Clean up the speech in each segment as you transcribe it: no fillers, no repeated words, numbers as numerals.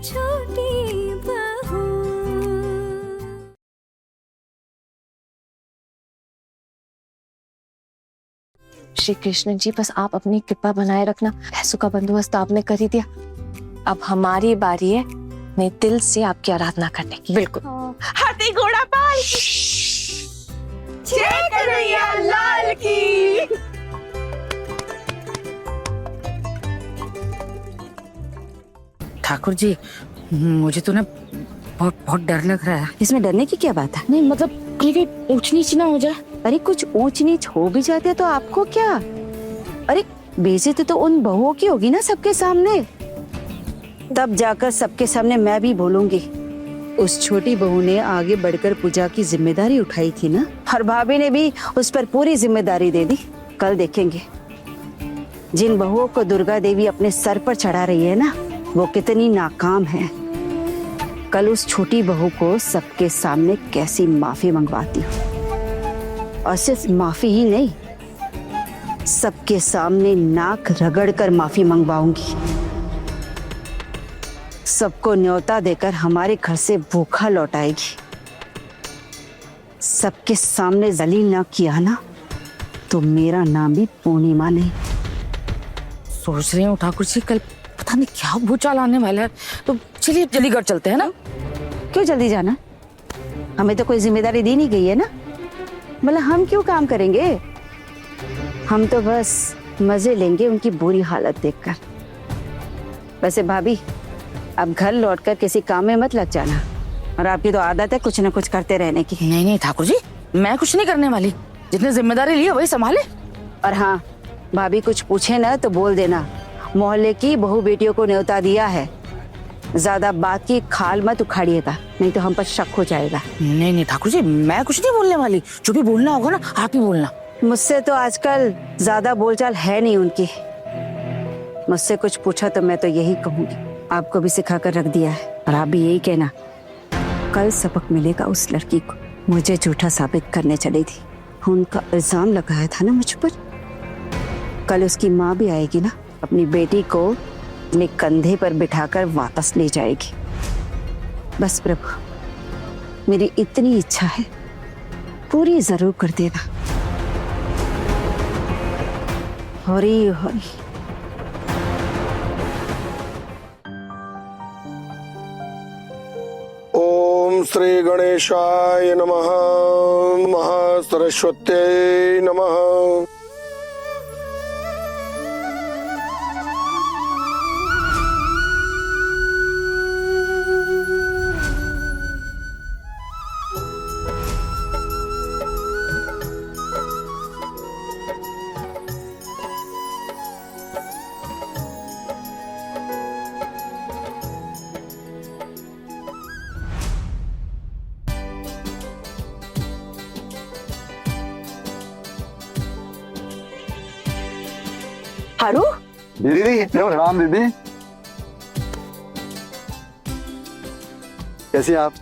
छोटी बहू। श्री कृष्ण जी, बस आप अपनी कृपा बनाए रखना। पैसों का बंदोबस्त आपने कर ही दिया, अब हमारी बारी है मैं दिल से आपकी आराधना करने की। बिल्कुल। हाथी घोड़ा पाल जय कन्हैया लाल की। ठाकुर जी, मुझे तो ना बहुत बहुत डर लग रहा है। इसमें डरने की क्या बात है? नहीं मतलब कहीं ऊंच नीच ना हो जाए। अरे कुछ ऊंच नीच हो भी जाते तो आपको क्या? अरे बेइज्जती तो उन बहुओं की होगी ना सबके सामने, तब जाकर सबके सामने मैं भी बोलूंगी। उस छोटी बहू ने आगे बढ़कर पूजा की जिम्मेदारी उठाई थी ना, और भाभी ने भी उस पर पूरी जिम्मेदारी दे दी। कल देखेंगे जिन बहुओं को दुर्गा देवी अपने सर पर चढ़ा रही है ना, वो कितनी नाकाम है। कल उस छोटी बहू को सबके सामने कैसी माफी मंगवाती हूँ, और सिर्फ माफी ही नहीं, सबके सामने नाक रगड़कर माफी मंगवाऊंगी। सबको न्योता देकर हमारे घर से भूखा लौटाएगी। सबके सामने जलील ना किया ना, तो मेरा नाम भी पूर्णिमा नहीं। सोच रही हूँ ठाकुर जी, कल पता नहीं क्या भूचाल आने वाला है, तो चलिए जल्दीगढ़ चलते हैं ना। क्यों जल्दी जाना? हमें तो कोई जिम्मेदारी दी नहीं गई है ना, मतलब हम क्यों काम करेंगे? हम तो बस मजे लेंगे उनकी बुरी हालत देखकर। वैसे भाभी, अब घर लौटकर किसी काम में मत लग जाना, और आपकी तो आदत है कुछ न कुछ करते रहने की। नहीं नहीं ठाकुर जी, मैं कुछ नहीं करने वाली, जितने जिम्मेदारी ली है वही संभाले। और हाँ, भाभी कुछ पूछे ना तो बोल देना, मोहल्ले की बहू बेटियों को न्योता दिया है। ज्यादा बात की खाल मत उखाड़िएगा, नहीं तो हम पर शक हो जाएगा। नहीं नहीं ठाकुर जी, मैं कुछ नहीं बोलने वाली, जो भी बोलना होगा ना आप ही बोलना। मुझसे तो आजकल ज्यादा बोलचाल है नहीं उनकी। मुझसे कुछ पूछा तो मैं तो यही कहूंगी, आपको भी सिखा कर रख दिया है, और आप भी यही कहना। कल सबक मिलेगा उस लड़की को, मुझे झूठा साबित करने चली थी, उनका इल्जाम लगाया था ना मुझ पर। कल उसकी माँ भी आएगी ना, अपनी बेटी को अपने कंधे पर बिठाकर वापस ले जाएगी। बस प्रभु, मेरी इतनी इच्छा है, पूरी जरूर कर देना। हरी हरी। ओम श्री गणेशाय नमः, महासरस्वत्यै नमः। हारू, दीदी राम दीदी, कैसी हैं आप?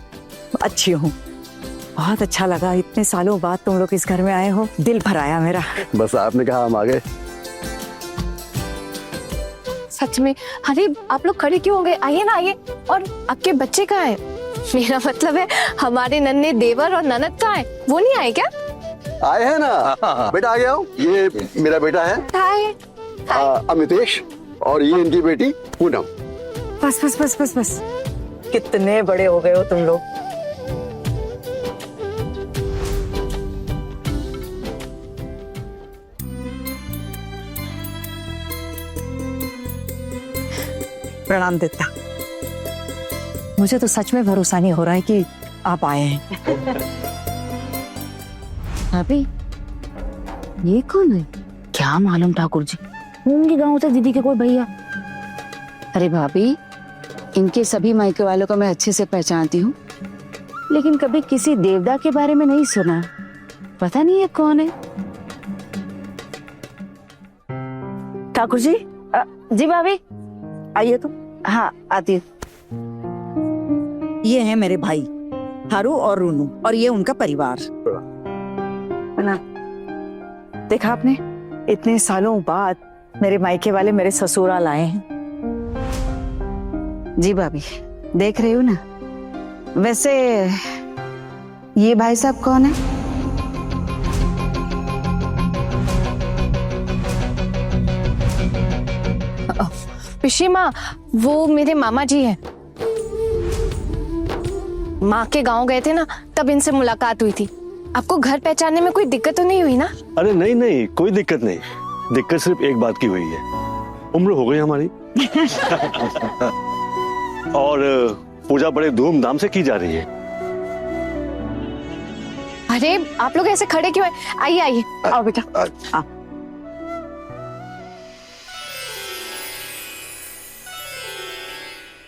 अच्छी हूँ। बहुत अच्छा लगा, इतने सालों बाद तुम लोग इस घर में आए हो, दिल भर आया मेरा। बस आपने कहा हम आ गए। सच में? अरे आप लोग खड़े क्यों हो गए? आइए ना आइए। और आपके बच्चे कहाँ है? मेरा मतलब है हमारे नन्हे देवर और ननद कहाँ है? वो नहीं आए क्या? आए हैं ना, बेटा आ गया हूँ। ये मेरा बेटा है हाय। अमितेश, और ये इनकी बेटी पूनम। बस बस बस बस बस, कितने बड़े हो गए हो तुम लोग। प्रणाम दत्ता। मुझे तो सच में भरोसा नहीं हो रहा है कि आप आए हैं। अभी ये कौन है? क्या मालूम ठाकुर जी, होंगे गाँव से दीदी के कोई भैया। अरे भाभी, इनके सभी मायके वालों को मैं अच्छे से पहचानती हूँ, लेकिन कभी किसी देवता के बारे में नहीं सुना। पता नहीं ये कौन है। ठाकुर जी, जी भाभी आइए तुम। हाँ आती हूँ। ये हैं मेरे भाई हारू और रूनू, और ये उनका परिवार। ना देखा आपने, इतने सालों बाद मेरे मायके वाले मेरे ससुराल आए हैं। जी भाभी, देख रही हूँ ना। वैसे ये भाई साहब कौन है? पिशी माँ, वो मेरे मामा जी हैं। माँ के गांव गए थे ना, तब इनसे मुलाकात हुई थी। आपको घर पहचानने में कोई दिक्कत तो नहीं हुई ना? अरे नहीं नहीं, कोई दिक्कत नहीं। दिक्कत सिर्फ एक बात की हुई है, उम्र हो गई हमारी। और पूजा बड़े धूमधाम से की जा रही है। अरे आप लोग ऐसे खड़े क्यों हैं? आइए आइए, आओ बेटा। आओ।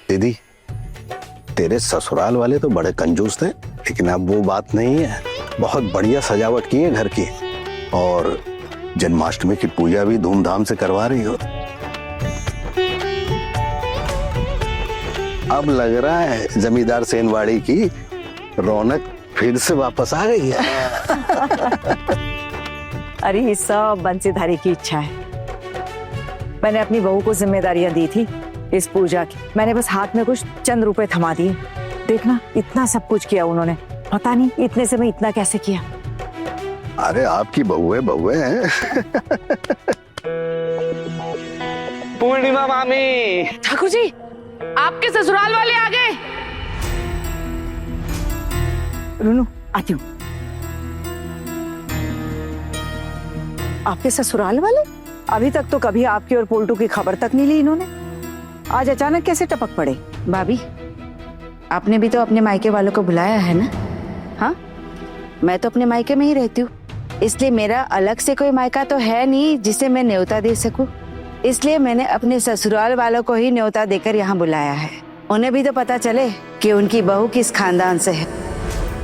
दीदी, तेरे ससुराल वाले तो बड़े कंजूस थे, लेकिन अब वो बात नहीं है। बहुत बढ़िया सजावट की है घर की, और जन्माष्टमी की पूजा भी धूमधाम से करवा रही हो। अब लग रहा है जमींदार सेनवाड़ी की रौनक फिर से वापस आ गई है। अरे ये सब बंसीधारी की इच्छा है। मैंने अपनी बहू को जिम्मेदारियां दी थी इस पूजा की। मैंने बस हाथ में कुछ चंद रुपए थमा दिए। देखना, इतना सब कुछ किया उन्होंने। पता नहीं इतने से मैं इतना कैसे किया। अरे आपकी बहुए बहुए हैं। पूर्णिमा मामी। ठाकुर जी, आपके ससुराल वाले आ गए। रुनू, आती हूँ। आपके ससुराल वाले? अभी तक तो कभी आपकी और पोल्टू की खबर तक नहीं ली इन्होंने। आज अचानक कैसे टपक पड़े? भाभी, आपने भी तो अपने मायके वालों को बुलाया है ना? हाँ, मैं तो अपने मायके में ही रहती हूँ, इसलिए मेरा अलग से कोई मायका तो है नहीं जिसे मैं न्योता दे सकूं। इसलिए मैंने अपने ससुराल वालों को ही न्योता देकर यहाँ बुलाया है। उन्हें भी तो पता चले कि उनकी बहू किस खानदान से है।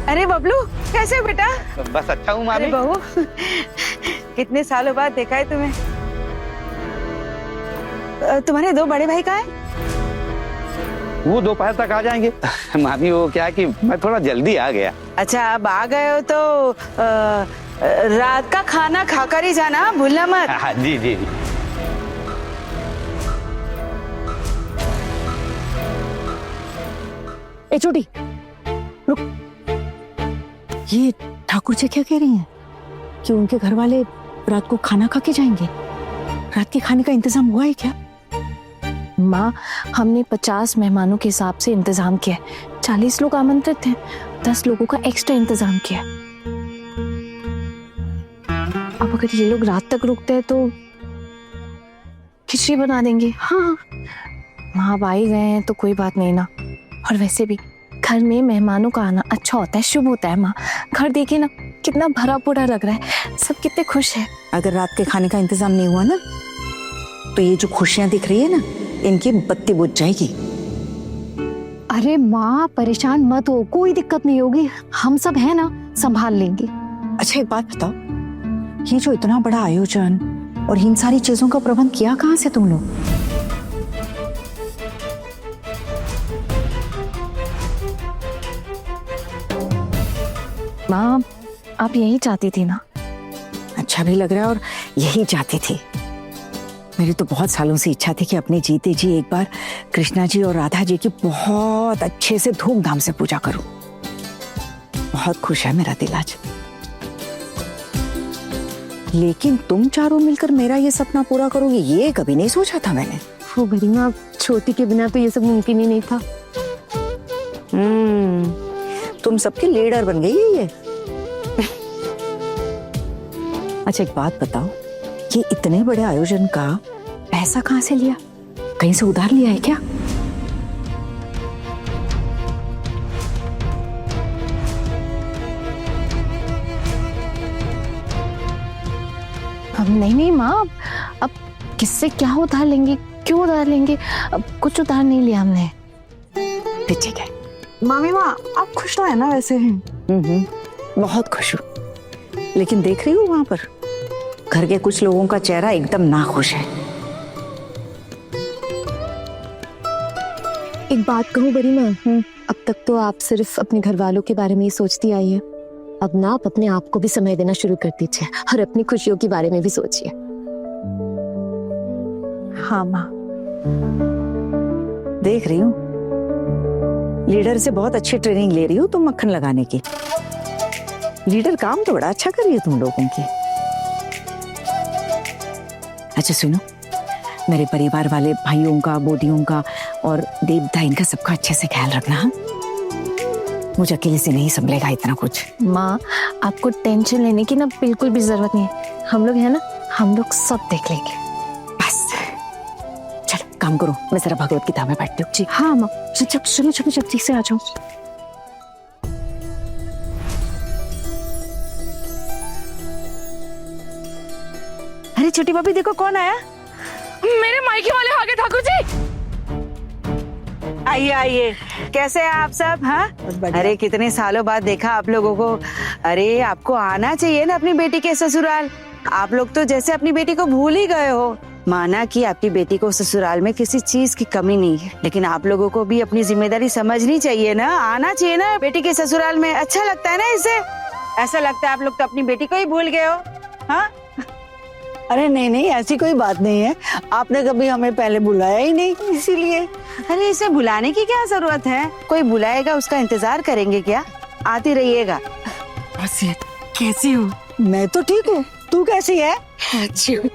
अरे बबलू, कैसे हो बेटा? बस अच्छा हूँ मामी। अरे बहू, कितने सालों बाद देखा है तुम्हें। तुम्हारे दो बड़े भाई कहाँ हैं? वो दोपहर तक आ जाएंगे। मामी वो क्या कि मैं थोड़ा जल्दी आ गया। अच्छा, अब आ गए हो तो रात का खाना खाकर ही जाना, भूलना मत। हाँ जी जी। ए छोटी, रुक। ये ठाकुर जी क्या कह रही हैं कि उनके घर वाले रात को खाना खा के जाएंगे? रात के खाने का इंतजाम हुआ है क्या? माँ, हमने 50 मेहमानों के हिसाब से इंतजाम किया है। 40 लोग आमंत्रित हैं, 10 लोगों का एक्स्ट्रा इंतजाम किया है। अब अगर ये लोग रात तक रुकते हैं तो खिचड़ी बना देंगे। हाँ माँ, अब आ ही गए हैं तो कोई बात नहीं ना। और वैसे भी घर में मेहमानों का आना अच्छा होता है, शुभ होता है। माँ, घर देखिए ना, कितना भरा पूरा लग रहा है, सब कितने खुश है। अगर रात के खाने का इंतजाम नहीं हुआ ना, तो ये जो खुशियां दिख रही है ना, इनकी बत्ती बुझ जाएगी। अरे माँ, परेशान मत हो, कोई दिक्कत नहीं होगी। हम सब है ना, संभाल लेंगे। अच्छा एक बात बताओ, ये जो इतना बड़ा आयोजन और इन सारी चीजों का प्रबंध किया कहाँ से तुम लोग? माँ, आप यही चाहती थी ना? अच्छा भी लग रहा है, और यही चाहती थी। मेरी तो बहुत सालों से इच्छा थी कि अपने जीते जी एक बार कृष्णा जी और राधा जी की बहुत अच्छे से धूमधाम से पूजा करूं। बहुत खुश है मेरा दिल आज। लेकिन तुम चारों मिलकर मेरा ये सपना पूरा करोगे, ये कभी नहीं सोचा था मैंने। वो गरिमा, छोटी के बिना तो ये सब मुमकिन ही नहीं था। तुम सबके लीडर बन गई है ये। अच्छा एक बात बताओ, ये इतने बड़े आयोजन का पैसा कहाँ से लिया? कहीं से उधार लिया है क्या? अब नहीं माँ, अब किससे क्या उधार लेंगे, क्यों उधार लेंगे? अब कुछ उधार नहीं लिया हमने। ठीक है। मामी माँ, आप खुश तो है ना वैसे? बहुत खुश हूँ, लेकिन देख रही हूँ वहां पर घर के कुछ लोगों का चेहरा एकदम नाखुश है। एक बात कहूँ गरिमा, अब तक तो आप सिर्फ अपने घर वालों के बारे में ही सोचती आई है। अब ना आप अपने आप को भी समय देना शुरू कर दीजिए और अपनी खुशियों के बारे में भी सोचिए। हाँ माँ। देख रही हूँ लीडर से बहुत अच्छी ट्रेनिंग ले रही हो तुम मक्खन लगाने की। लीडर काम तो बड़ा अच्छा कर रही है तुम लोगों की। अच्छा सुनो, मेरे परिवार वाले भाइयों का, बोदियों का और देवता इनका सबका अच्छे से ख्याल रखना। हाँ, मुझे अकेले से नहीं संभलेगा इतना कुछ। माँ, आपको टेंशन लेने की ना बिल्कुल भी जरूरत नहीं है। हम लोग है ना, हम लोग सब देख लेंगे। बस चलो काम करो, मैं जरा भगवत गीता में पढ़ती हूँ। जी हाँ माँ, चलो चलो जल्दी से आ जाओ। अरे छोटी भाभी देखो कौन आया। मेरे मायके वाले आ गए ठाकुर जी। आइए आइए, कैसे हैं आप सब? हाँ, अरे कितने सालों बाद देखा आप लोगों को। अरे आपको आना चाहिए ना अपनी बेटी के ससुराल। आप लोग तो जैसे अपनी बेटी को भूल ही गए हो। माना कि आपकी बेटी को ससुराल में किसी चीज की कमी नहीं है, लेकिन आप लोगों को भी अपनी जिम्मेदारी समझनी चाहिए ना। आना चाहिए ना बेटी के ससुराल में, अच्छा लगता है ना इससे। ऐसा लगता है आप लोग तो अपनी बेटी को ही भूल गए हो। हाँ, अरे नहीं नहीं, ऐसी कोई बात नहीं है, आपने कभी हमें पहले बुलाया ही नहीं, इसीलिए। अरे इसे बुलाने की क्या जरूरत है? कोई बुलाएगा उसका इंतजार करेंगे क्या? आती रहिएगा। कैसी हो? मैं तो ठीक हूँ, तू कैसी है? अच्छी हूँ।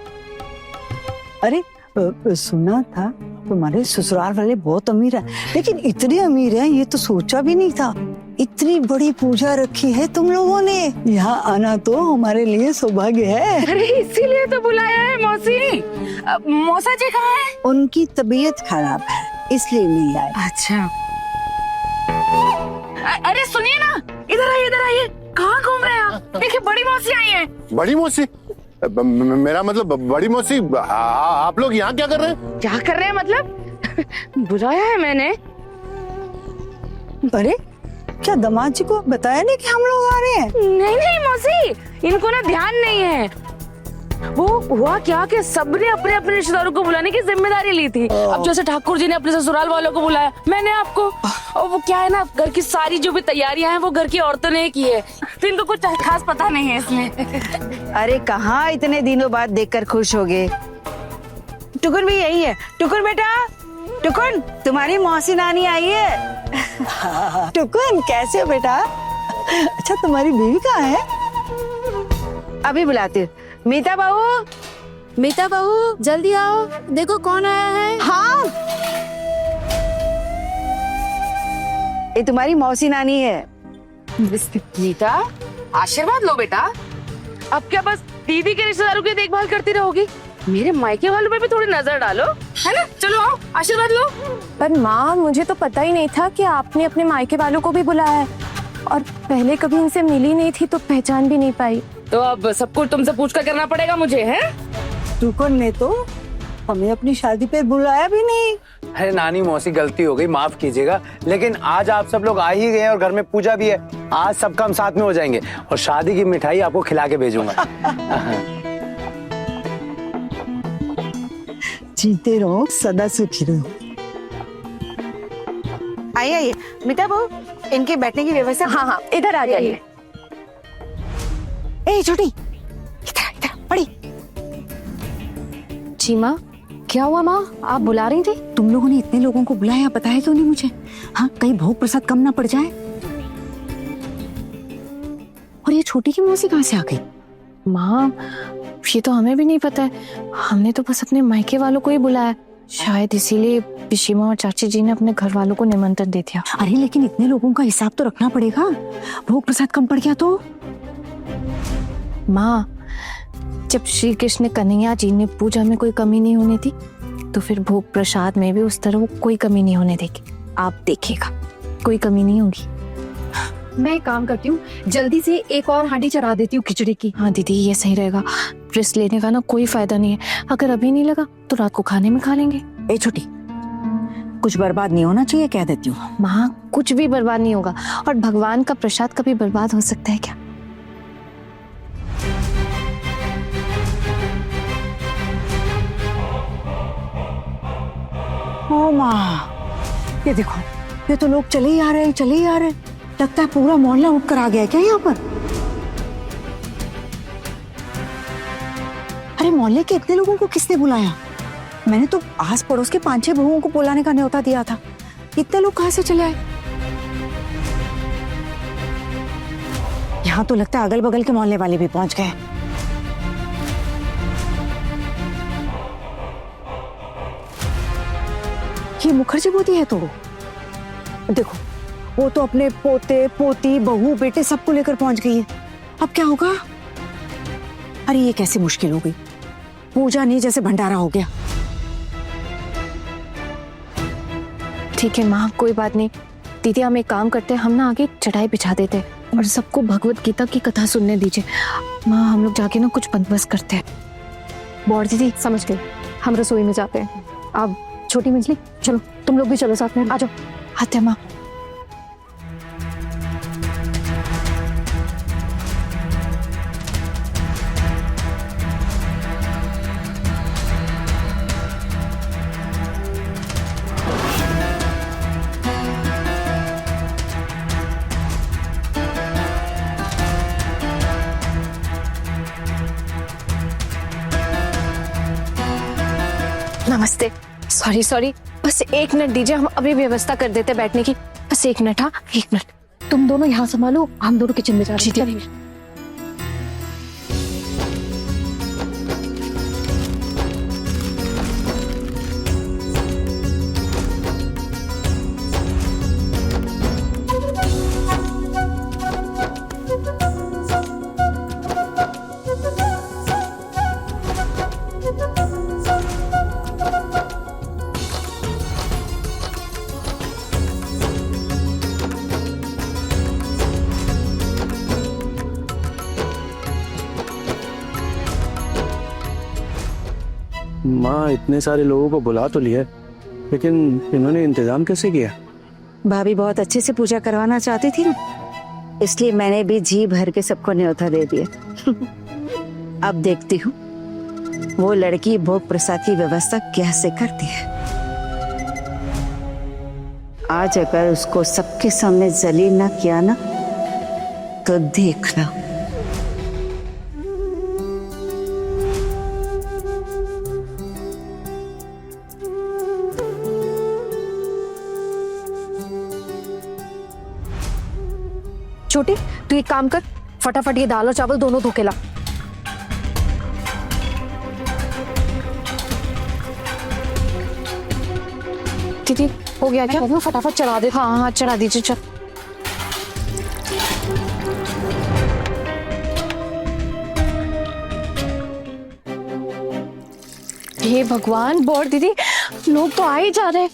अरे सुना था तुम्हारे ससुराल वाले बहुत अमीर हैं, लेकिन इतने अमीर हैं ये तो सोचा भी नहीं था। इतनी बड़ी पूजा रखी है तुम लोगों ने, यहाँ आना तो हमारे लिए सौभाग्य है। अरे इसीलिए तो बुलाया है मौसी। मौसा जी कहाँ है? उनकी तबीयत खराब है इसलिए नहीं आए। अच्छा। अरे सुनिए ना, इधर आइए। कहाँ घूम रहे हैं आप? देखिए बड़ी मौसी आई है। बड़ी मौसी? मेरा मतलब बड़ी मौसी, आप लोग यहाँ क्या कर रहे हैं? क्या कर रहे हैं मतलब? बुलाया है मैंने। अरे क्या दामाद जी को बताया नहीं कि हम लोग आ रहे हैं? नहीं मौसी, इनको ना ध्यान नहीं है। वो हुआ क्या कि सबने अपने अपने रिश्तेदारों को बुलाने की जिम्मेदारी ली थी। अब जैसे ठाकुर जी ने अपने ससुराल वालों को बुलाया, मैंने आपको। और वो क्या है ना, घर की सारी जो भी तैयारियां हैं वो घर की औरतों ने की है, तो इनको कुछ खास पता नहीं है इसमें। अरे कहाँ इतने दिनों बाद देखकर खुश हो गए। टुकुन भी यही है। टुकुन बेटा, टुकुन तुम्हारी मौसी नानी आई है। टुकुन कैसे हो बेटा? अच्छा तुम्हारी बीवी कहाँ है? अभी बुलाती हूँ। मीता बहू जल्दी आओ, देखो कौन आया है। हाँ, ये तुम्हारी मौसी नानी है। नीता, आशीर्वाद लो बेटा। अब क्या बस दीदी के रिश्तेदारों की देखभाल करती रहोगी? मेरे मायके वालों पे भी थोड़ी नजर डालो, है ना? चलो आओ, आशीर्वाद लो। पर माँ, मुझे तो पता ही नहीं था कि आपने अपने मायके वालों को भी बुलाया है, और पहले कभी इनसे मिली नहीं थी तो पहचान भी नहीं पाई। तो अब सब कुछ तुमसे पूछ कर करना पड़ेगा मुझे, है? टुकुन ने तो हमें अपनी शादी पे बुलाया भी नहीं। अरे नानी मौसी, गलती हो गई, माफ कीजिएगा। लेकिन आज आप सब लोग आ ही गए और घर में पूजा भी है। आज सब काम साथ में हो जाएंगे और शादी की मिठाई आपको खिला के भेजूंगा। जीते रहो, सदा सुखी रहो। आइए मीता बहू, इनके बैठने की व्यवस्था। हाँ, इधर आ जाइए। ए छोटी, इधर पड़ी। जी माँ, क्या हुआ माँ? आप बुला रही थी? तुम लोगों ने इतने लोगों को बुलाया, बताया क्यों नहीं मुझे? हाँ, कहीं भोग प्रसाद कम ना पड़ जाए। और ये छोटी की मौसी कहाँ से आ गई? माँ, ये तो हमें भी नहीं पता है। हमने तो बस अपने मायके वालों को ही बुलाया, शायद इसीलिए पिशीमा और चाची जी ने अपने घर वालों को निमंत्रण दे दिया। अरे लेकिन इतने लोगों का हिसाब तो रखना पड़ेगा, भोग प्रसाद कम पड़ गया तो? माँ, जब श्री कृष्ण कन्हैया जी ने पूजा में कोई कमी नहीं होने दी, तो फिर भोग प्रसाद में भी उस तरह वो कोई कमी नहीं होने देगी। आप देखिएगा, कोई कमी नहीं होगी। मैं एक काम करती हूँ, जल्दी से एक और हांडी चढ़ा देती हूँ खिचड़ी की। हाँ दीदी, ये सही रहेगा। रेस्ट लेने का ना कोई फायदा नहीं है। अगर अभी नहीं लगा तो रात को खाने में खा लेंगे। ए छोटी, कुछ बर्बाद नहीं होना चाहिए, कह देती हूँ। माँ, कुछ भी बर्बाद नहीं होगा, और भगवान का प्रसाद कभी बर्बाद हो सकता है क्या? ओ माँ, ये देखो, ये तो लोग चले ही आ रहे हैं। लगता है पूरा मोहल्ला उठ कर आ गया है क्या यहाँ पर? अरे मोहल्ले के इतने लोगों को किसने बुलाया? मैंने तो आस पड़ोस के 5-6 बहुओं को बुलाने का न्योता दिया था। इतने लोग कहाँ से चले आए? यहाँ तो लगता है अगल बगल के मोहल्ले वाले भी पहुंच गए। ये मुखर्जी बोती है तो देखो, वो तो अपने पोते पोती बहू बेटे सबको लेकर पहुंच गई है। अब क्या होगा? अरे ये कैसी मुश्किल हो गई, पूजा नहीं जैसे भंडारा हो गया। ठीक है माँ, कोई बात नहीं। दीदी हम एक काम करते हैं, हम ना आगे चटाई बिछा देते हैं और सबको भगवत गीता की कथा सुनने दीजिए। माँ हम लोग जाके ना कुछ बंदोबस्त करते हैं। बॉड दीदी समझ गई, हम रसोई में जाते हैं। अब छोटी मंजली चलो, तुम लोग भी चलो साथ में, आ जाओ। आते हैं माँ। नमस्ते। सॉरी सॉरी, बस 1 मिनट दीजिए, हम अभी व्यवस्था कर देते हैं बैठने की। बस 1 मिनट। हाँ 1 मिनट। तुम दोनों यहाँ संभालो, हम दोनों किचन में जा रहे हैं। माँ इतने सारे लोगों को बुला तो लिया, लेकिन इन्होंने इंतजाम कैसे किया? भाभी बहुत अच्छे से पूजा करवाना चाहती थी ना, इसलिए मैंने भी जी भर के सबको न्योता दे दिया। अब देखती हूँ वो लड़की भोग प्रसाद की व्यवस्था कैसे करती है। आज अगर उसको सबके सामने जलील ना किया ना, तो देखना। छोटी तू एक काम कर, फटाफट ये दाल और चावल दोनों धो के ला। दीदी हो गया क्या? फटाफट चढ़ा दे। हाँ हाँ चढ़ा दीजिए। चल हे भगवान, बॉड दीदी लोग तो आ ही जा रहे हैं।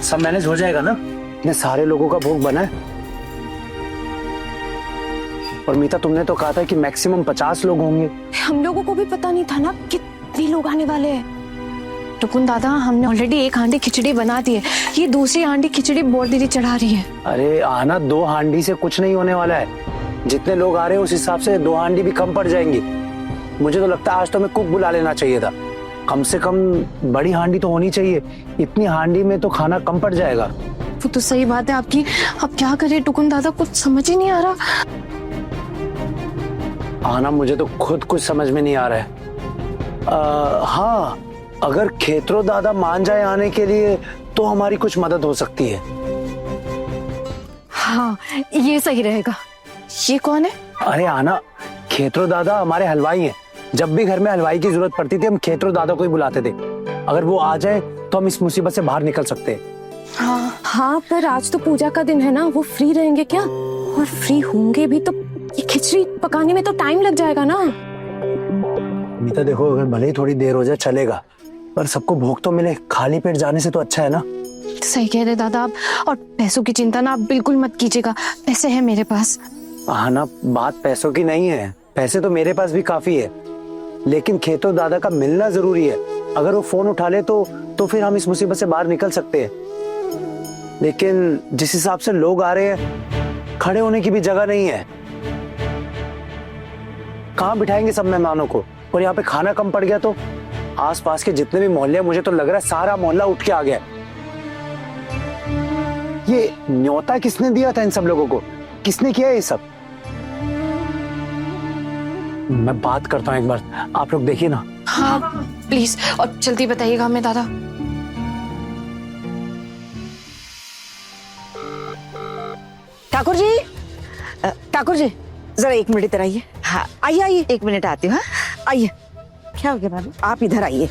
सब मैनेज हो जाएगा ना? इतने सारे लोगों का भोग बना है। और मीता तुमने तो कहा था कि मैक्सिमम 50 लोग होंगे। हम लोगों को भी पता नहीं था ना कितने लोग आने वाले हैं। टुकुन दादा हमने ऑलरेडी 1 हांडी खिचड़ी बना दी है, ये दूसरी हांडी खिचड़ी बॉड दीदी चढ़ा रही है। अरे आना, 2 हांडी से कुछ नहीं होने वाला है। जितने लोग आ रहे हैं उस हिसाब से 2 हांडी भी कम पड़ जाएंगी। मुझे तो लगता है आज तो हमें कुक बुला लेना चाहिए था। कम से कम बड़ी हांडी तो होनी चाहिए। इतनी हांडी में तो खाना कम पड़ जाएगा। वो तो सही बात है आपकी। अब क्या करें टुकुन दादा, कुछ समझ ही नहीं आ रहा। आना, मुझे तो खुद कुछ समझ में नहीं आ रहा है। हाँ, अगर खेतरो दादा मान जाए आने के लिए तो हमारी कुछ मदद हो सकती है। हाँ ये सही रहेगा। ये कौन है? अरे आना, खेतरो दादा हमारे हलवाई हैं। जब भी घर में हलवाई की जरूरत पड़ती थी हम खेतरो दादा को ही बुलाते थे। अगर वो आ जाए तो हम इस मुसीबत से बाहर निकल सकते हैं। हाँ पर आज तो पूजा का दिन है ना, वो फ्री रहेंगे क्या? और फ्री होंगे भी तो ये खिचड़ी पकाने में तो टाइम लग जाएगा ना। मीता देखो, अगर भले ही थोड़ी देर हो जाए चलेगा, पर सबको भूख तो मिले। खाली पेट जाने से तो अच्छा है ना। सही कह रहे दादा आप। और पैसों की चिंता ना आप बिल्कुल मत कीजिएगा, पैसे हैं मेरे पास। हाँ ना, बात पैसों की नहीं है। पैसे तो मेरे पास भी काफी है, लेकिन खेतरो दादा का मिलना जरूरी है। अगर वो फोन उठा ले तो फिर हम इस मुसीबत से बाहर निकल सकते हैं। लेकिन जिस हिसाब से लोग आ रहे हैं, खड़े होने की भी जगह नहीं है। कहाँ बिठाएंगे सब मेहमानों को? और यहाँ पे खाना कम पड़ गया तो आसपास के जितने भी मोहल्ले, मुझे तो लग रहा है सारा मोहल्ला उठ के आ गया। ये न्योता किसने दिया था इन सब लोगों को? किसने किया ये सब? मैं बात करता हूँ एक बार, आप लोग देखिए ना। हाँ प्लीज, और जल्दी बताइएगा हमें दादा। ठाकुर जी, ठाकुर जी जरा 1 मिनट इधर आइए। हाँ आइए आइए 1 मिनट आती हूँ। हाँ? आइए, क्या हो गया भाभी? आप इधर आइए।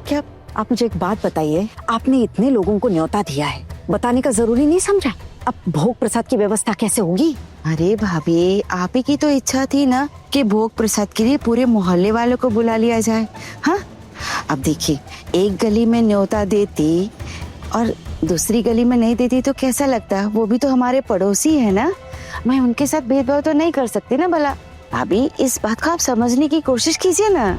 क्या आप मुझे एक बात बताइए, आपने इतने लोगों को न्योता दिया है, बताने का जरूरी नहीं समझा? अब भोग प्रसाद की व्यवस्था कैसे होगी? अरे भाभी, आप ही की तो इच्छा थी ना कि भोग प्रसाद के लिए पूरे मोहल्ले वालों को बुला लिया जाए। हाँ, अब देखिए, एक गली में न्योता देती और दूसरी गली में नहीं देती तो कैसा लगता? वो भी तो हमारे पड़ोसी है ना, मैं उनके साथ भेदभाव तो नहीं कर सकती ना भला। भाभी, इस बात को आप समझने की कोशिश कीजिए ना।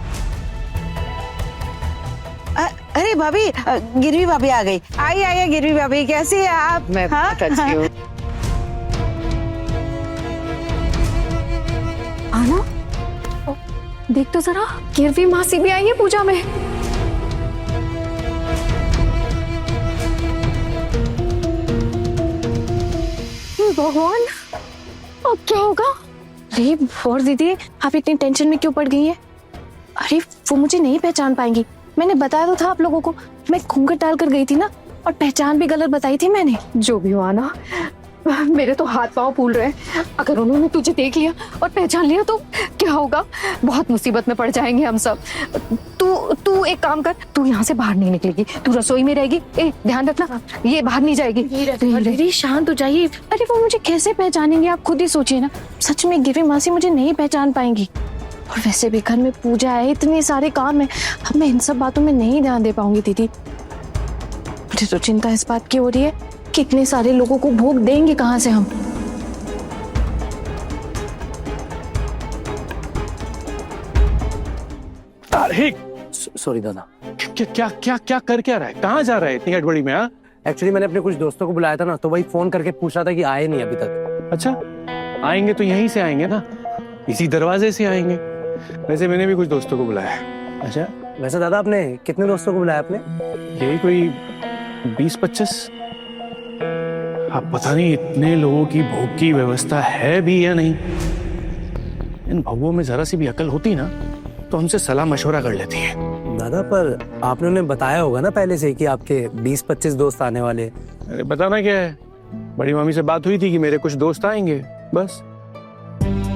अरे भाभी, गिरवी भाभी आ गई। आइए गिरवी भाभी, कैसी है आप? मैं हाँ? बहुत अच्छी हूँ। आना, देख तो जरा, गिरवी मासी भी आई है पूजा में। भगवान, अब क्या होगा? अरे और दीदी, आप इतनी टेंशन में क्यों पड़ गई हैं? अरे वो मुझे नहीं पहचान पाएंगी, मैंने बताया तो था आप लोगों को। मैं घूंघट डाल कर गई थी ना, और पहचान भी गलत बताई थी मैंने। जो भी हुआ ना, मेरे तो हाथ पांव फूल रहे हैं। अगर उन्होंने तुझे देख लिया और पहचान लिया तो क्या होगा? बहुत मुसीबत में पड़ जाएंगे हम सब। तू एक काम कर, तू यहाँ से बाहर नहीं निकलेगी, तू रसोई में रहेगी। ध्यान रखना, ये बाहर नहीं जाएगी। दीदी शांत हो जाइए। अरे वो मुझे कैसे पहचानेंगे, आप खुद ही सोचिए ना। सच में गिरवी मासी मुझे नहीं पहचान पाएंगी। और वैसे भी घर में पूजा है, इतने सारे काम है, अब मैं इन सब बातों में नहीं ध्यान दे पाऊंगी दीदी। मुझे तो चिंता इस बात की हो रही है कि इतने सारे लोगों को भोग देंगे कहाँ से हम। अरे सॉरी दादा। क्या क्या क्या क्या कर क्या रहा है? कहाँ जा रहा है इतनी गड़बड़ी में? हाँ, एक्चुअली मैंने अपने कुछ दोस्तों को बुलाया था ना, तो वही फोन करके पूछ रहा था कि आए नहीं अभी तक। अच्छा, आएंगे तो यहीं से आएंगे ना, इसी दरवाजे से आएंगे। वैसे मैंने भी कुछ दोस्तों को बुलाया है। अच्छा, वैसे दादा आपने कितने दोस्तों को बुलाया आपने? यही कोई 20-25। अब पता नहीं इतने लोगों की भोग की व्यवस्था है भी या नहीं। इन भगवों में जरा सी भी अकल होती ना तो हमसे सलाह मशवरा कर लेती है। दादा पर आपने उन्हें बताया होगा ना पहले से कि आपके 20-25 दोस्त आने वाले। अरे बताना क्या है, बड़ी मामी से बात हुई थी कि मेरे कुछ दोस्त आएंगे, बस।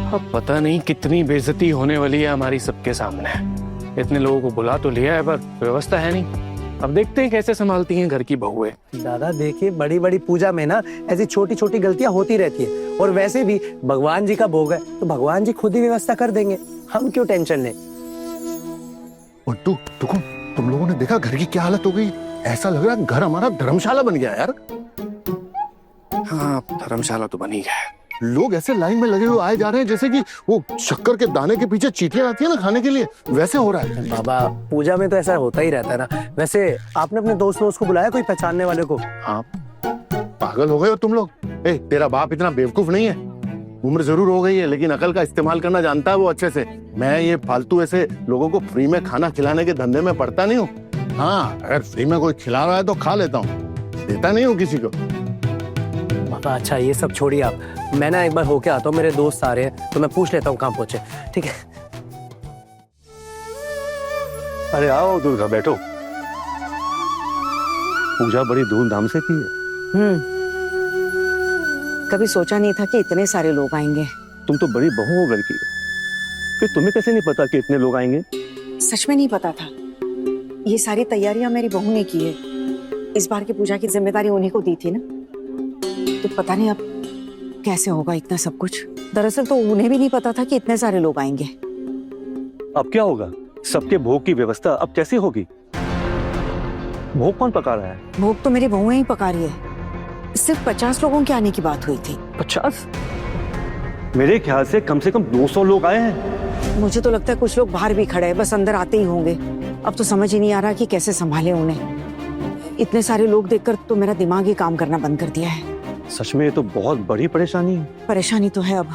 अब पता नहीं कितनी बेइज्जती होने वाली है हमारी सबके सामने। इतने लोगों को बुला तो लिया है पर व्यवस्था है नहीं। अब देखते हैं कैसे संभालती हैं घर की बहुएं। दादा देखिए, बड़ी बड़ी पूजा में ना ऐसी छोटी छोटी गलतियां होती रहती है, और वैसे भी भगवान जी का भोग है तो भगवान जी खुद ही व्यवस्था कर देंगे, हम क्यों टेंशन लें। बंटू, तुम लोगों ने देखा घर की क्या हालत हो गई? ऐसा लग रहा है घर हमारा धर्मशाला बन गया यार। हाँ, धर्मशाला तो बनी है। लोग ऐसे लाइन में लगे हुए आए जा रहे हैं जैसे कि वो शक्कर के दाने के पीछे चींटियां आती है ना खाने के लिए, वैसे हो रहा है। बाबा, पूजा में तो ऐसा होता ही रहता है ना। वैसे आपने अपने दोस्त को बुलाया, कोई पहचानने वाले को? हाँ, पागल हो गए हो तुम लोग। तेरा बाप इतना बेवकूफ नहीं है। उम्र जरूर हो गई है लेकिन अकल का इस्तेमाल करना जानता है वो अच्छे से। मैं ये फालतू ऐसे लोगों को फ्री में खाना खिलाने के धंधे में पड़ता नहीं हूँ। हाँ, अगर फ्री में कोई खिला रहा है तो खा लेता हूँ, देता नहीं हूँ किसी को। बाबा अच्छा, ये सब छोड़िए आप, मैं ना एक बार होके आता हूँ, मेरे दोस्त आ रहे हैं तो मैं पूछ लेता हूँ कहाँ पहुंचे। ठीक है? अरे आओ दुर्गा, बैठो। पूजा बड़ी धूमधाम से की है। कभी सोचा नहीं था कि इतने सारे लोग आएंगे। तुम तो बड़ी बहू हो घर की, फिर तुम्हें कैसे नहीं पता कि इतने लोग आएंगे? सच में नहीं पता था। ये सारी तैयारियां मेरी बहू ने की है। इस बार की पूजा की जिम्मेदारी उन्हीं को दी थी ना, तो पता नहीं अब कैसे होगा इतना सब कुछ। दरअसल तो उन्हें भी नहीं पता था कि इतने सारे लोग आएंगे। अब क्या होगा? सबके भोग की व्यवस्था अब कैसे होगी? भोग कौन पका रहा है? भोग तो मेरी बहुएं ही पका रही है। सिर्फ 50 लोगों के आने की बात हुई थी। 50? मेरे ख्याल से कम 200 लोग आए हैं। मुझे तो लगता है कुछ लोग बाहर भी खड़े हैं, बस अंदर आते ही होंगे। अब तो समझ ही नहीं आ रहा कि कैसे संभाले उन्हें। इतने सारे लोग देखकर तो मेरा दिमाग ही काम करना बंद कर दिया है। सच में ये तो बहुत बड़ी परेशानी है। परेशानी तो है। अब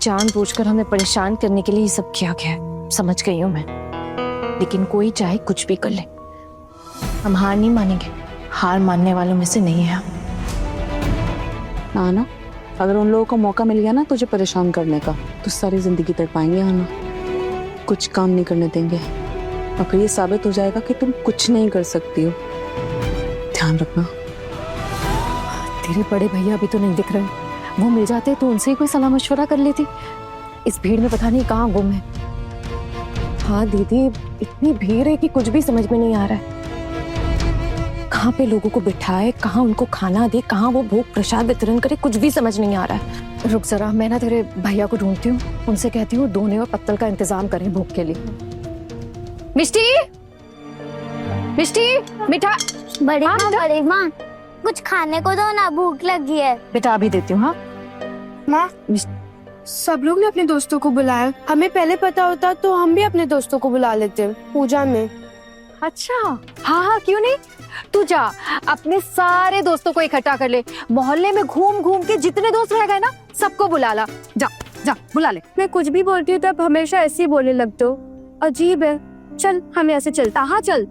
जानबूझकर हमें परेशान करने के लिए ये सब किया गया है, समझ गई हूँ मैं। लेकिन कोई चाहे कुछ भी कर ले, हम हार नहीं मानेंगे। हार मानने वालों में से नहीं है हम। आना, अगर उन लोगों को मौका मिल गया ना तुझे परेशान करने का तो सारी जिंदगी तड़ पाएंगे। आना, कुछ काम नहीं करने देंगे। अगर ये साबित हो जाएगा कि तुम कुछ नहीं कर सकती हो, ध्यान रखना। तेरे बड़े भैया अभी तो नहीं दिख रहे, वो मिल जाते तो उनसे ही कोई सलाह मशवरा कर लेती। इस भीड़ में पता नहीं कहाँ गुम है। हाँ दीदी, इतनी भीड़ है कि कुछ भी समझ में नहीं आ रहा है। कहाँ पे लोगों को बिठाए, कहाँ उनको खाना दे, कहाँ वो भोग प्रसाद वितरण करे, कुछ भी समझ नहीं आ रहा है। रुक जरा, मैं ना तेरे भैया को ढूंढती हूँ, उनसे कहती हूँ दोने और पत्तल का इंतजाम करें भोग के लिए। मिष्टी, मिष्टी, मिठा। बड़ी माँ कुछ खाने को दो ना, भूख लगी है। बेटा अभी देती हूँ। हाँ माँ, सब लोग ने अपने दोस्तों को बुलाया, हमें पहले पता होता तो हम भी अपने दोस्तों को बुला लेते पूजा में। अच्छा, हाँ हाँ क्यों नहीं। तू जा, अपने सारे दोस्तों को इकट्ठा कर ले, मोहल्ले में घूम घूम के जितने दोस्त रह गए ना सबको बुला ला। जा जा बुला ले। मैं कुछ भी बोलती हूँ तब हमेशा ऐसे ही बोलने लगते हो, अजीब है। चल हम ऐसे चलता। हाँ चल,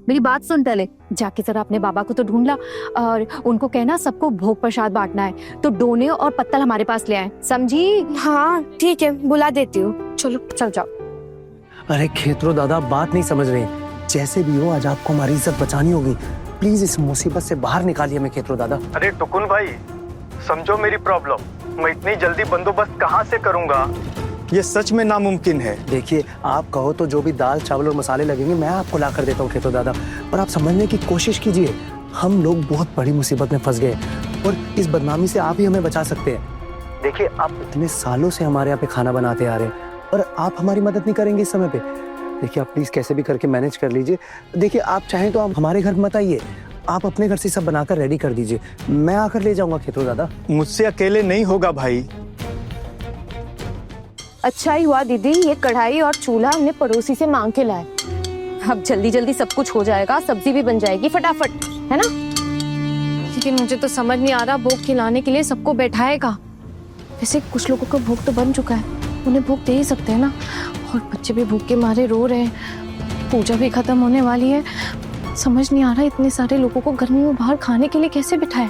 मेरी बात सुन पहले। जाके जरा अपने बाबा को तो ढूंढ ला और उनको कहना सबको भोग प्रसाद बांटना है, तो डोने और पत्तल हमारे पास ले आए, समझी। हाँ ठीक है, बुला देती हूँ। चलो चल जाओ। अरे खेतरो दादा, आप बात नहीं समझ रहे। जैसे भी हो आज आपको हमारी इज्जत बचानी होगी। प्लीज इस मुसीबत से बाहर निकालिए हमें खेतरो दादा। अरे टुकुन भाई, समझो मेरी प्रॉब्लम। मैं इतनी जल्दी बंदोबस्त कहाँ से करूँगा, ये सच में नामुमकिन है। देखिए, आप कहो तो जो भी दाल चावल और मसाले लगेंगे मैं आपको ला कर देता हूँ खेतो दादा, और आप समझने की कोशिश कीजिए। हम लोग बहुत बड़ी मुसीबत में फंस गए और इस बदनामी से आप ही हमें बचा सकते हैं। देखिए, आप इतने सालों से हमारे यहाँ पे खाना बनाते आ रहे हैं और आप हमारी मदद नहीं करेंगे इस समय पे। देखिए, आप प्लीज कैसे भी करके मैनेज कर लीजिए। देखिए, आप चाहें तो आप हमारे घर मत आइए, आप अपने घर से सब बनाकर रेडी कर दीजिए, मैं आकर ले जाऊंगा खेतो दादा। मुझसे अकेले नहीं होगा भाई। अच्छा ही हुआ दीदी, ये कढ़ाई और चूल्हा हमने पड़ोसी से मांग के लाए। अब जल्दी जल्दी सब कुछ हो जाएगा, सब्जी भी बन जाएगी फटाफट, है ना। लेकिन मुझे तो समझ नहीं आ रहा, भोग खिलाने के लिए सबको बैठाएगा। वैसे कुछ लोगों का भोग तो बन चुका है, उन्हें भोग दे ही सकते हैं ना। और बच्चे भी भूख के मारे रो रहे हैं, पूजा भी खत्म होने वाली है। समझ नहीं आ रहा इतने सारे लोगों को गर्मी में बाहर खाने के लिए कैसे बिठाए।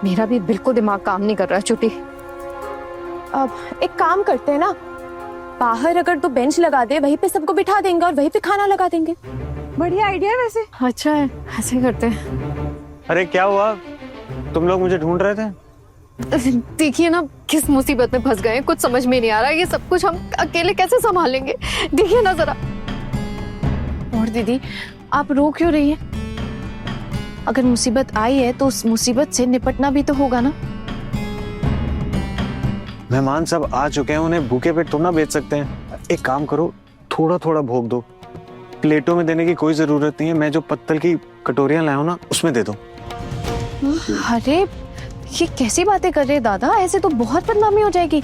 मेरा भी बिल्कुल दिमाग काम नहीं कर रहा है छुट्टी। अब एक काम करते हैं ना, बाहर अगर तो बेंच लगा दे, वहीं पे सबको बिठा देंगे और वहीं पे खाना लगा देंगे। बढ़िया आइडिया है वैसे। अच्छा है, ऐसे करते हैं। अरे क्या हुआ, तुम लोग मुझे ढूंढ रहे थे? देखिए ना, किस मुसीबत में फंस गए, कुछ समझ में नहीं आ रहा। ये सब कुछ हम अकेले कैसे संभालेंगे, देखिए ना जरा। और दीदी, आप रो क्यों रही है? अगर मुसीबत आई है तो उस मुसीबत से निपटना भी तो होगा ना। मेहमान सब आ चुके हैं, उन्हें भूखे पेट थोड़ा ना बेच सकते हैं। एक काम करो, थोड़ा थोड़ा भोग दो, प्लेटों में देने की कोई जरूरत नहीं है। मैं जो पत्तल की कटोरियां लाया हूं ना, उसमें दे दो। अरे ये कैसी बातें कर रहे हैं दादा, ऐसे तो बहुत बदनामी हो जाएगी।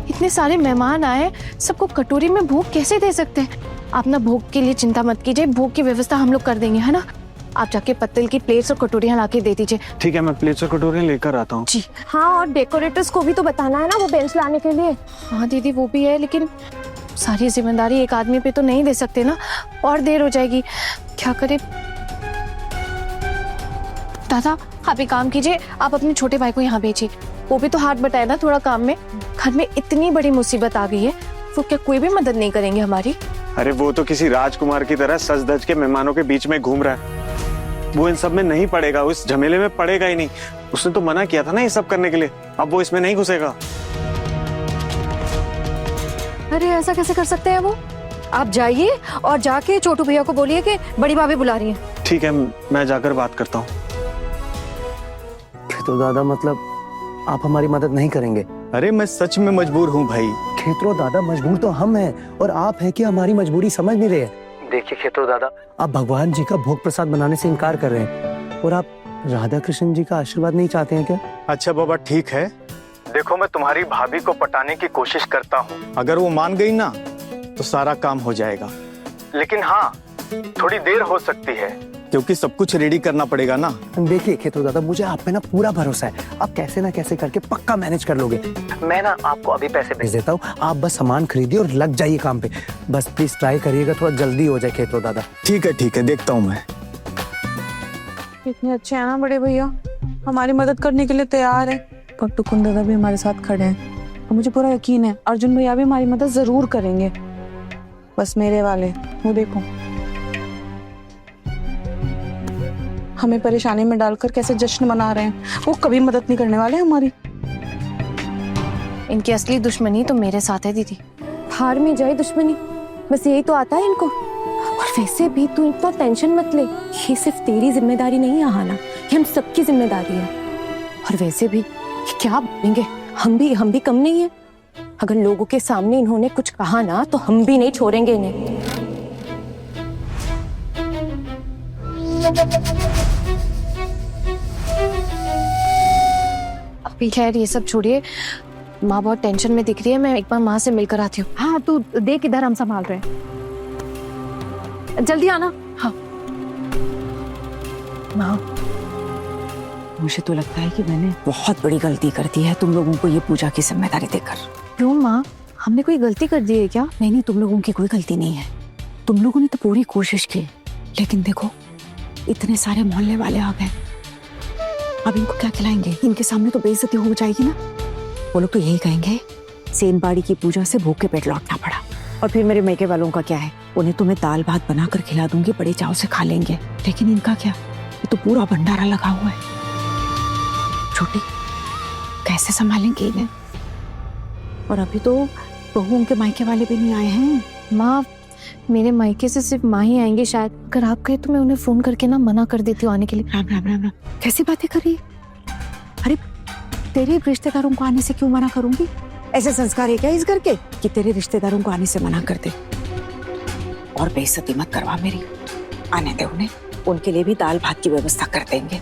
इतने सारे मेहमान आए, सबको कटोरी में भोग कैसे दे सकते हैं। आप ना भोग के लिए चिंता मत कीजिए, भोग की व्यवस्था हम लोग कर देंगे, है ना। आप जाके पत्तल की प्लेट्स और कटोरियां लाके दे दीजिए। ठीक है, मैं प्लेट्स और कटोरियां लेकर आता हूँ। जी हाँ, और डेकोरेटर्स को भी तो बताना है ना वो बेंच लाने के लिए। हाँ दीदी, वो भी है, लेकिन सारी जिम्मेदारी एक आदमी पे तो नहीं दे सकते ना, और देर हो जाएगी। क्या करे दादा, आप एक काम कीजिए, आप अपने छोटे भाई को यहाँ भेजिए, वो भी तो हाथ बटाए ना थोड़ा काम में। घर में इतनी बड़ी मुसीबत आ गई है, वो क्या कोई भी मदद नहीं करेंगे हमारी? अरे वो तो किसी राजकुमार की तरह सज धज के मेहमानों के बीच में घूम रहा है, वो इन सब में नहीं पड़ेगा, उस झमेले में पड़ेगा ही नहीं। उसने तो मना किया था ना ये सब करने के लिए, अब वो इसमें नहीं घुसेगा। अरे ऐसा कैसे कर सकते हैं वो। आप जाइए और जाके छोटू भैया को बोलिए कि बड़ी भाभी बुला रही है। ठीक है, मैं जाकर बात करता हूँ। खेतो दादा, मतलब आप हमारी मदद नहीं करेंगे? अरे मैं सच में मजबूर हूँ भाई। खेतो दादा, मजबूर तो हम हैं और आप हैं कि हमारी मजबूरी समझ नहीं रहे। देखिए खेतो दादा, आप भगवान जी का भोग प्रसाद बनाने से इनकार कर रहे हैं और आप राधा कृष्ण जी का आशीर्वाद नहीं चाहते हैं क्या? अच्छा बाबा, ठीक है, देखो मैं तुम्हारी भाभी को पटाने की कोशिश करता हूँ। अगर वो मान गई ना तो सारा काम हो जाएगा, लेकिन हाँ थोड़ी देर हो सकती है क्योंकि सब कुछ रेडी करना पड़ेगा ना। देखिए खेतो दादा, मुझे आप पे ना पूरा भरोसा है, आप कैसे ना कैसे करके पक्का मैनेज कर लोगे। मैं ना आपको अभी पैसे भेज देता हूँ, आप बस सामान खरीदिए और लग जाइए काम पे। बस प्लीज ट्राई करिएगा, थोड़ा जल्दी हो जाए खेतो दादा। ठीक है, देखता हूँ मैं। कितने अच्छे हैं ना बड़े भैया, हमारी मदद करने के लिए तैयार है। और टुकुन दादा भी हमारे साथ खड़े हैं और मुझे पूरा यकीन है अर्जुन भैया भी हमारी मदद जरूर करेंगे। बस मेरे वाले, वो देखो हमें परेशानी में डालकर कैसे जश्न मना रहे हैं। वो कभी मदद नहीं करने वाले हमारी। इनकी असली दुश्मनी तो मेरे साथ है दीदी। हार में जाए दुश्मनी, बस यही तो आता है इनको। और वैसे भी तू इतना टेंशन मत ले, ये सिर्फ तेरी जिम्मेदारी नहीं है आहाना, ये हम सबकी जिम्मेदारी है। और वैसे भी ये क्या बोलेंगे, हम भी कम नहीं है। अगर लोगों के सामने इन्होंने कुछ कहा ना तो हम भी नहीं छोड़ेंगे इन्हें। अभी खैर ये सब छोड़िए, माँ बहुत टेंशन में दिख रही है, मैं एक बार माँ से मिलकर आती हूँ। हाँ तू देख, इधर हम संभाल रहे हैं, जल्दी आना। हाँ माँ, मुझे तो लगता है कि मैंने बहुत बड़ी गलती कर दी है तुम लोगों को ये पूजा की जिम्मेदारी देकर। क्यों माँ, हमने कोई गलती कर दी है क्या? नहीं, तुम लोगों की कोई गलती नहीं है। तुम लोगों ने तो पूरी कोशिश की, लेकिन देखो इतने सारे मोहल्ले वाले आ गए, अब इनको क्या खिलाएंगे? इनके सामने तो बेइज्जती हो जाएगी ना। वो लोग तो यही कहेंगे सेनबाड़ी की पूजा से भूखे पेट लौटना पड़ा। और फिर मेरे मैके वालों का क्या है? उन्हें तो मैं दाल भात बनाकर खिला दूंगी, बड़े चाव से खा लेंगे, लेकिन इनका क्या? ये तो पूरा भंडारा लगा हुआ है। छोटी कैसे संभालेंगे इन्हें? और अभी तो बहू के मायके वाले भी नहीं आए हैं। माँ, मेरे मायके से सिर्फ माँ ही आएंगे शायद। अगर आप कहे तो मैं उन्हें फोन करके ना मना कर देती हूँ आने के लिए। राम राम राम राम, कैसी बातें कर रही है? अरे तेरे रिश्तेदारों को आने से क्यों मना करूंगी? ऐसे संस्कार है क्या इस घर के कि तेरे रिश्तेदारों को आने से मना कर दे? और बेइज्जती मत करवा मेरी, आने दे उन्हें, उनके लिए भी दाल भात की व्यवस्था कर देंगे।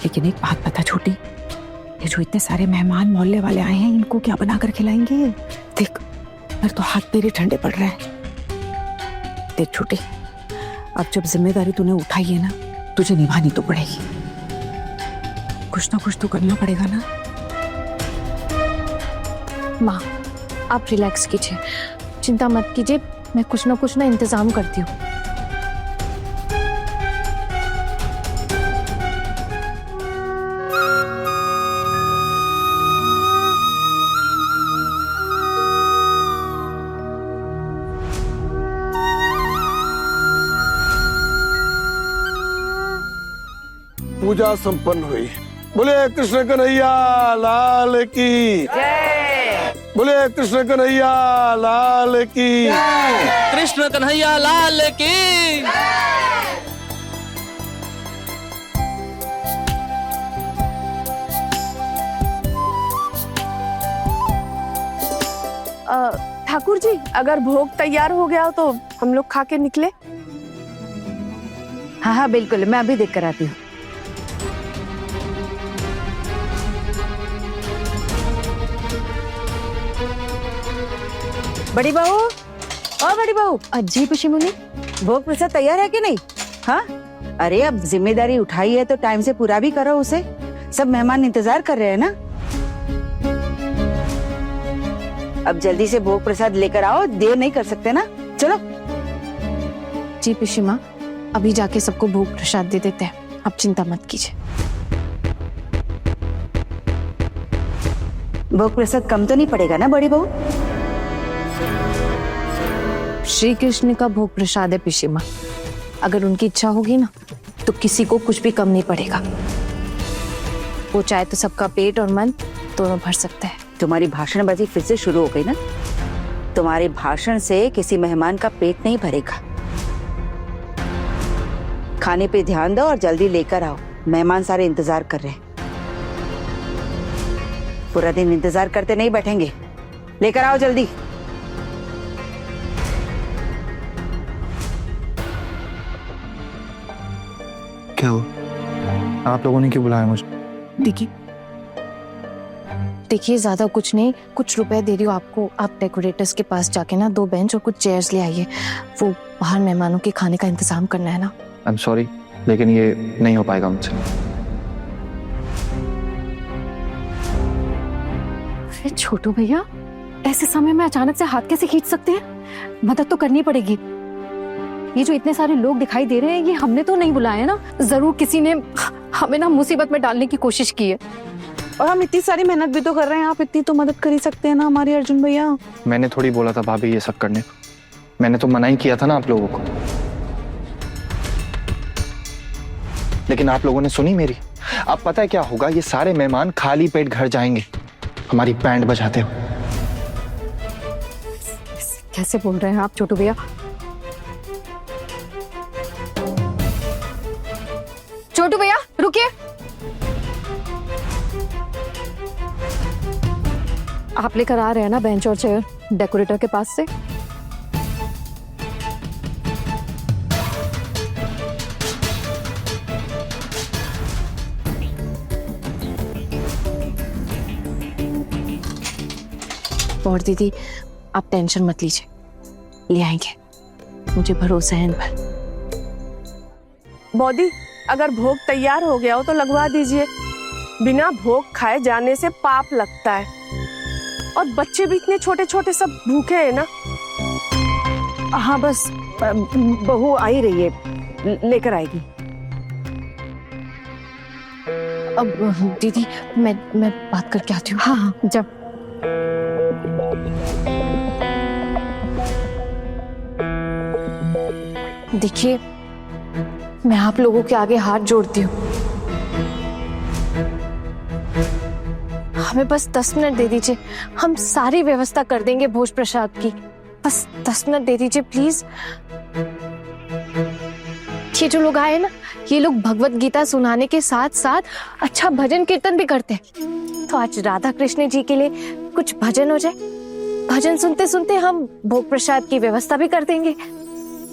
लेकिन एक बात बता छोटी, ये जो इतने सारे मेहमान मोहल्ले वाले आए हैं, इनको क्या बनाकर खिलाएंगे? देख मेरे तो हाथ मेरे ठंडे पड़ रहे हैं। देख छोटी, अब जब जिम्मेदारी तूने उठाई है ना, तुझे निभानी तो पड़ेगी। कुछ ना कुछ तो करना पड़ेगा ना। माँ, आप रिलैक्स कीजिए, चिंता मत कीजिए, मैं कुछ ना इंतजाम करती हूँ। पूजा संपन्न हुई। बोले कृष्ण कन्हैया लाल की जय। बोले कृष्ण कन्हैया लाल की जय। कृष्ण कन्हैया लाल की। ठाकुर जी, अगर भोग तैयार हो गया हो तो हम लोग खा के निकले। हाँ हाँ बिल्कुल, मैं अभी देख कर आती हूँ। बड़ी बहू, और बड़ी बहू। जी पिशिमुनी, भोग प्रसाद तैयार है कि नहीं? हाँ, अरे अब जिम्मेदारी उठाई है तो टाइम से पूरा भी करो उसे। सब मेहमान इंतजार कर रहे हैं ना। अब जल्दी से भोग प्रसाद लेकर आओ, देर नहीं कर सकते ना। चलो। जी पिशिमा, अभी जाके सबको भोग प्रसाद दे देते हैं, आप चिंता मत कीजिए। भोग प्रसाद कम तो नहीं पड़ेगा ना बड़ी बहू? श्री कृष्ण का भोग प्रसाद है पिशिमा, अगर उनकी इच्छा होगी ना तो किसी को कुछ भी कम नहीं पड़ेगा। वो चाहे तो सबका पेट और मन दोनों भर सकता है। तुम्हारी भाषणबाजी फिर से शुरू हो गई ना। तुम्हारे भाषण से किसी मेहमान का पेट नहीं भरेगा। खाने पे ध्यान दो और जल्दी लेकर आओ, मेहमान सारे इंतजार कर रहे हैं। पूरा दिन इंतजार करते नहीं बैठेंगे, लेकर आओ जल्दी। क्या हो? आप लोगों ने क्यों बुलाया मुझे? देखिए ज्यादा कुछ नहीं, कुछ रुपए दे रही हूँ आपको। आप डेकोरेटर्स के पास जाके ना 2 बेंच और कुछ चेयर्स ले आइए, वो बाहर मेहमानों के खाने का इंतजाम करना है ना। आई एम सॉरी, लेकिन ये नहीं हो पाएगा मुझसे। अरे छोटू भैया, ऐसे समय में अचानक से हाथ कैसे खींच सकते हैं? मदद तो करनी पड़ेगी। ये जो इतने सारे लोग दिखाई दे रहे हैं, ये हमने तो नहीं बुलाया ना। जरूर किसी ने हमें ना मुसीबत में डालने की कोशिश की है। और हम इतनी सारी मेहनत भी तो कर रहे हैं, आप इतनी तो मदद कर ही सकते हैं ना हमारी अर्जुन भैया। मैंने थोड़ी बोला था भाभी ये सब करने को। मैंने तो मना ही किया था ना आप लोगों को, लेकिन आप लोगों ने सुनी मेरी। अब पता है क्या होगा, ये सारे मेहमान खाली पेट घर जाएंगे हमारी बैंड बजाते हुए। कैसे बोल रहे हैं आप छोटू भैया? छोटू भैया रुकिए। आप लेकर आ रहे हैं ना बेंच और चेयर डेकोरेटर के पास से? और दीदी आप टेंशन मत लीजिए, ले आएंगे, मुझे भरोसा है इन पर। बॉडी अगर भोग तैयार हो गया हो तो लगवा दीजिए। बिना भोग खाए जाने से पाप लगता है, और बच्चे भी इतने छोटे छोटे सब भूखे हैं ना। हाँ बस बहू आ ही रही है, लेकर आएगी। अब दीदी मैं बात करके आती हूँ। हाँ हाँ जब देखिए मैं आप लोगों के आगे हाथ जोड़ती हूँ, हमें बस 10 मिनट दे दीजिए, हम सारी व्यवस्था कर देंगे भोज प्रसाद की। बस 10 मिनट दे दीजिए प्लीज। ये जो लोग आए ना, ये लोग भगवत गीता सुनाने के साथ साथ अच्छा भजन कीर्तन भी करते हैं, तो आज राधा कृष्ण जी के लिए कुछ भजन हो जाए। भजन सुनते सुनते हम भोग प्रसाद की व्यवस्था भी कर देंगे।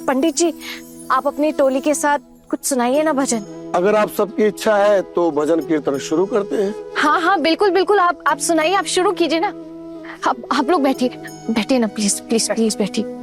पंडित जी आप अपनी टोली के साथ कुछ सुनाइए ना भजन। अगर आप सबकी इच्छा है तो भजन कीर्तन शुरू करते हैं। हाँ हाँ बिल्कुल बिल्कुल, आप सुनाइए, आप शुरू कीजिए ना। आप लोग बैठिए बैठिए ना, प्लीज प्लीज प्लीज बैठिए।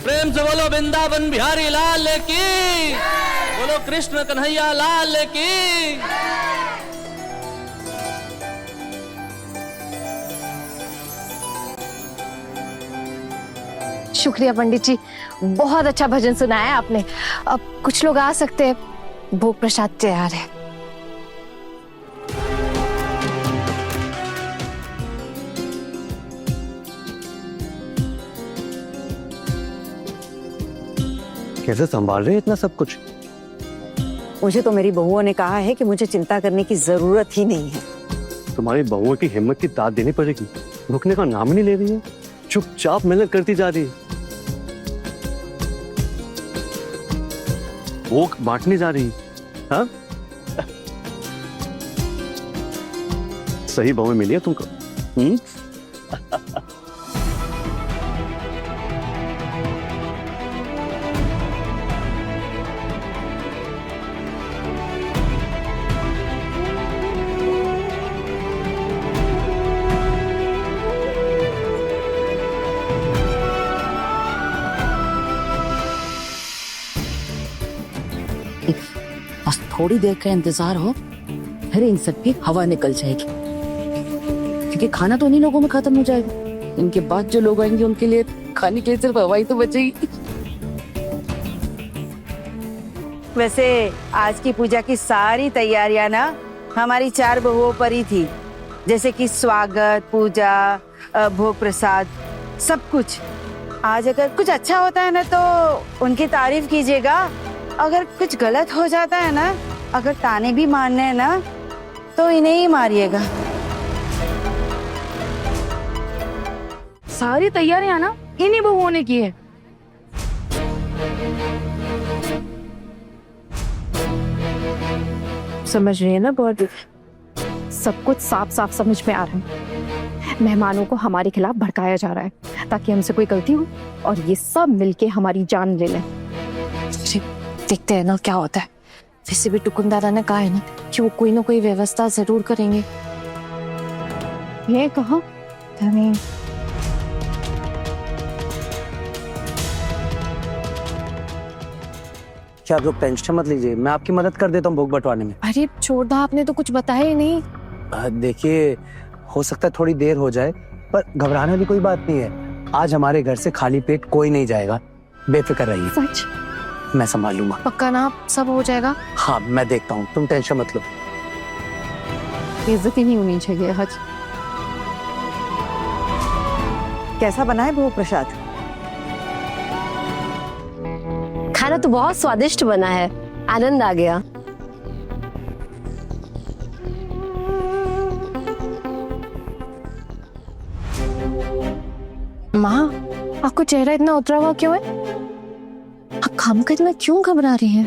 प्रेम से बोलो वृंदावन बिहारी लाल की, बोलो कृष्ण कन्हैया लाल की। शुक्रिया पंडित जी, बहुत अच्छा भजन सुनाया आपने। अब कुछ लोग आ सकते हैं, भोग प्रसाद तैयार है। कैसे संभाल रहे हैं इतना सब कुछ? मुझे तो मेरी बहुओं ने कहा है कि मुझे चिंता करने की जरूरत ही नहीं है। तुम्हारी बहुओं की हिम्मत की दाद देनी पड़ेगी, रुकने का नाम नहीं ले रही है, चुपचाप मेहनत करती जा रही है, भोग बांटने जा रही है। हाँ? सही बहुएं मिली है तुमको। बस थोड़ी देर का इंतजार हो, फिर इन सब की हवा निकल जाएगी, क्योंकि खाना तो इन्हीं लोगों में खत्म हो जाएगा। इनके बाद जो लोग आएंगे उनके लिए खाने के लिए सिर्फ हवा ही तो बचेगी। वैसे आज की पूजा की सारी तैयारियां ना हमारी 4 बहुओं पर ही थी, जैसे कि स्वागत, पूजा, भोग प्रसाद, सब कुछ। आज अगर कुछ अच्छा होता है ना तो उनकी तारीफ कीजिएगा, अगर कुछ गलत हो जाता है ना, अगर ताने भी मारने हैं ना तो इन्हें ही मारिएगा। सारी तैयारियां ना इन्हीं बहुओं ने की है। समझ रही है ना बहुत, सब कुछ साफ साफ समझ में आ रहा है। मेहमानों को हमारे खिलाफ भड़काया जा रहा है ताकि हमसे कोई गलती हो और ये सब मिलके हमारी जान ले लें। देखते हैं ना क्या होता है। वैसे भी टुकुन दादा ने कहा है ना कि वो कोई ना कोई व्यवस्था जरूर करेंगे। ये कहा नहीं, क्या आप लोग टेंशन मत लीजिए, मैं आपकी मदद कर देता हूँ भोग बंटवाने में। अरे छोड़, आपने तो कुछ बताया ही नहीं। देखिए, हो सकता है थोड़ी देर हो जाए, पर घबराने वाली कोई बात नहीं है। आज हमारे घर से खाली पेट कोई नहीं जाएगा, बेफिक्र रहिए। सच? मैं संभाल लूंगा। पक्का ना? सब हो जाएगा? हाँ, मैं देखता हूँ, तुम टेंशन मत लो। बेइज्जती नहीं होनी चाहिए। हज कैसा बना है भोग प्रसाद? खाना तो बहुत स्वादिष्ट बना है, आनंद आ गया। माँ, आपको चेहरा इतना उतरा हुआ क्यों है? आप काम करना क्यों घबरा रही हैं?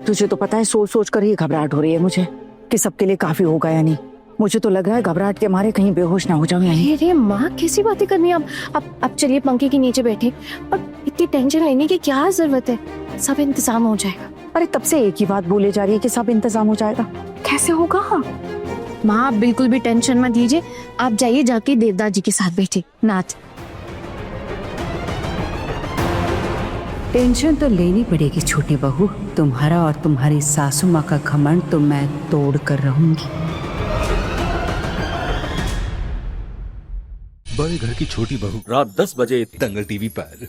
तुझे तो पता है, सोच सोच कर ही घबराहट हो रही है मुझे कि सबके लिए काफी होगा या नहीं। मुझे तो लग रहा है घबराहट के मारे कहीं बेहोश ना हो जाऊं। अरे माँ, कैसी बातें करनी है अब चलिए पंखे के नीचे बैठे और इतनी टेंशन लेने की क्या जरूरत है? सब इंतजाम हो जाएगा। अरे तब से एक ही बात बोले जा रही है कि सब इंतजाम हो जाएगा। कैसे होगा? माँ, आप बिल्कुल भी टेंशन मत लीजिए। आप जाइए, जाके देवदास जी के साथ बैठे नाच। टेंशन तो लेनी पड़ेगी छोटी बहू। तुम्हारा और तुम्हारी सासू माँ का घमंड तो मैं तोड़ कर रहूंगी। बड़े घर की छोटी बहू, रात 10 बजे दंगल टीवी पर।